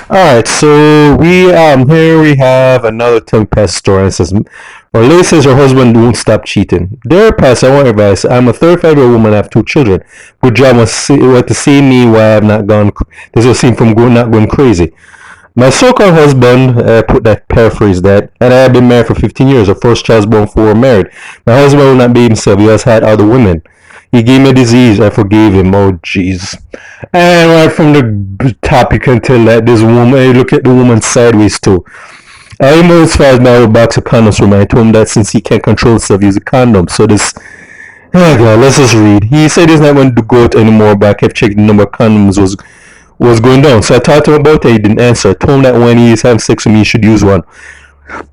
Alright, so we here we have another telling past story. It says, or lady says her husband won't stop cheating. Dear pastor, I want advice. I'm a 35-year-old woman. I have two children. Good job to see me why I've not gone. This was seen from not going crazy. My so-called husband, put that paraphrase that, and I have been married for 15 years. Our first child was born before we were married. My husband will not be himself. He has had other women. He gave me a disease. I forgave him. Oh, jeez. And right from the top, you can tell that this woman, you look at the woman sideways too. I even as far as my box of condoms from I told him that since he can't control himself, use a condom. So this, oh God, let's just read. He said he's not going to go out anymore, but I kept checking the number of condoms was going down. So I talked to him about it. He didn't answer. I told him that when he is having sex with me, he should use one,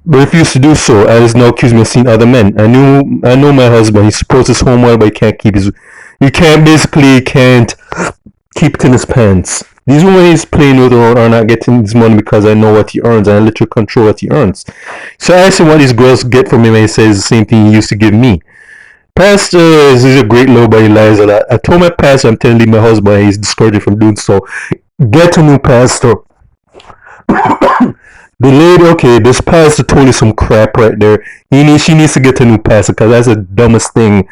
but refused to do so. And is now accused me of seeing other men. I know my husband. He supports his home well, but he can't keep his. He can't keep it in his pants. These women he's playing with are not getting his money because I know what he earns and I literally control what he earns. So I asked him what these girls get from him and he says the same thing he used to give me. Pastor is a great love, but he lies a lot. I told my pastor I'm telling my husband he's discouraged from doing so. Get a new pastor. The lady, okay, this pastor told you some crap right there. She needs to get a new pastor because that's the dumbest thing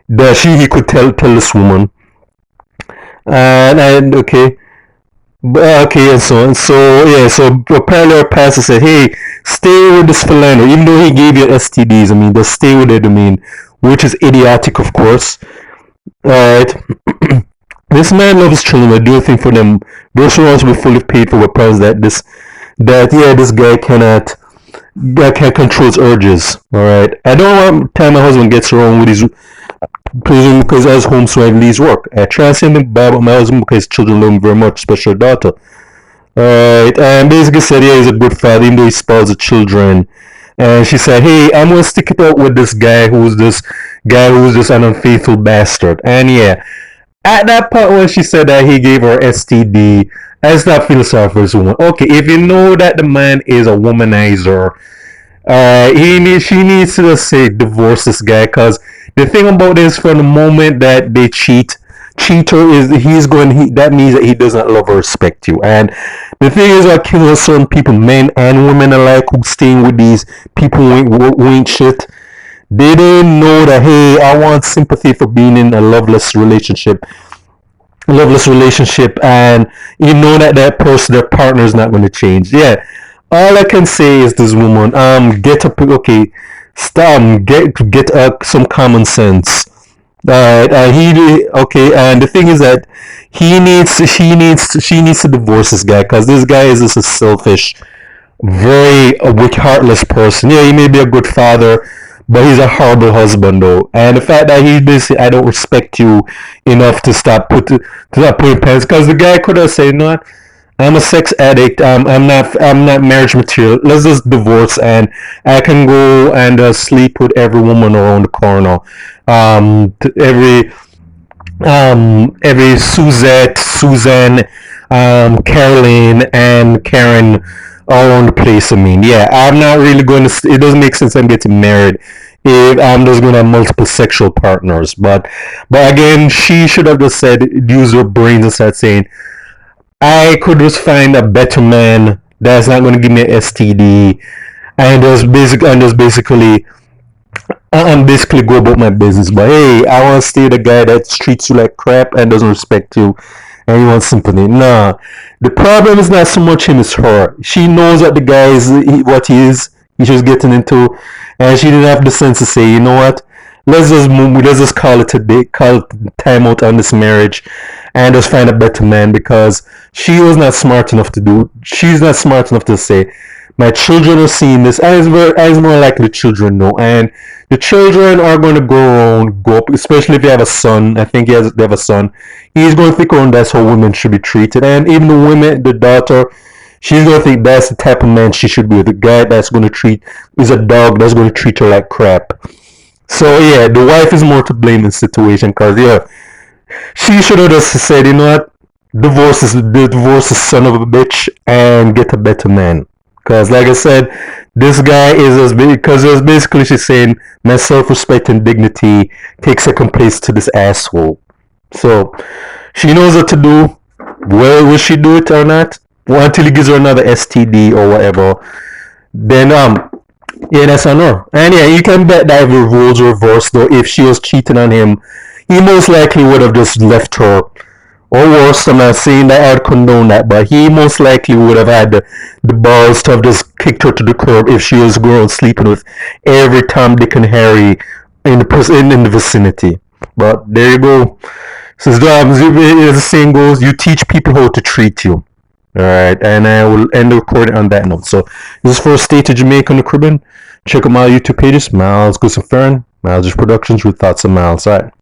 that he could tell this woman. And okay, okay, and so on. So yeah, so apparently our pastor said, "Hey, stay with this philander, even though he gave you STDs. I mean, just stay with it. I mean, which is idiotic, of course. All right." This man loves his children. I do a thing for them. Those who also be fully paid for what price that yeah, this guy can't control his urges. All right. I don't want time my husband gets wrong with his presume because as home so I leaves work. I try to send him back with my husband because his children love him very much, especially her daughter. Alright, and basically said, yeah, he's a good father, even though he spoils the children. And she said, hey, I'm gonna stick it out with this guy who's just an unfaithful bastard. And yeah, at that point when she said that he gave her STD, I start feeling sorry for this woman. Okay, if you know that the man is a womanizer, she needs to just say divorce this guy because the thing about this, from the moment that they cheater is that means that he does not love or respect you. And the thing is, what kills certain people, men and women alike, who staying with these people who ain't shit. They didn't know that, hey, I want sympathy for being in a loveless relationship, and you know that person, their partner, is not going to change. Yeah, all I can say is this woman, get up, okay, stop, get some common sense. He okay, and the thing is that she needs to divorce this guy because this guy is just a selfish, very heartless person. Yeah, he may be a good father, but he's a horrible husband though. And the fact that he basically, I don't respect you enough to stop putting pants, because the guy could have said, no, I'm a sex addict. I'm not marriage material. Let's just divorce, and I can go and sleep with every woman around the corner. Every Suzette, Susan, Caroline, and Karen all around the place. I mean, yeah, I'm not really going to. It doesn't make sense. I'm getting married if I'm just going to have multiple sexual partners. But again, she should have just said, use her brains and start saying, I could just find a better man that's not going to give me an STD, and basically go about my business. But hey, I want to stay with a guy that treats you like crap and doesn't respect you, and you want sympathy. Nah, the problem is not so much him, it's her. She knows what the guy is, what he is. He's just getting into, and she didn't have the sense to say, you know what? Let's just move. Let's just call it a day. Call it time out on this marriage, and just find a better man, because she was not smart enough to do. She's not smart enough to say, my children are seeing this, as more likely the children know, and the children are going to go up, especially if you have a son. I think they have a son. He's going to think, oh, that's how women should be treated, and even the daughter, she's going to think that's the type of man she should be with. A guy that's going to is a dog that's going to treat her like crap. So yeah, the wife is more to blame in the situation, because yeah, she should have just said, you know what, divorce is son of a bitch and get a better man. Because like I said, this guy is because it's basically she's saying my self-respect and dignity take second place to this asshole. So she knows what to do. Well, will she do it or not? Well, until he gives her another STD or whatever, then yeah, that's on her. And yeah, you can bet that if the roles reversed though, if she was cheating on him, he most likely would have just left her. Or worse, I'm not saying that I'd condone that, but he most likely would have had the balls to have just kicked her to the curb if she was going sleeping with every Tom, Dick, and Harry in the vicinity. But there you go. So as the saying goes, you teach people how to treat you. Alright, and I will end the recording on that note. So this is for State of Jamaica in the Caribbean. Check out my YouTube pages, Miles Goose and Fern, Miles Productions with Thoughts of Miles. Alright.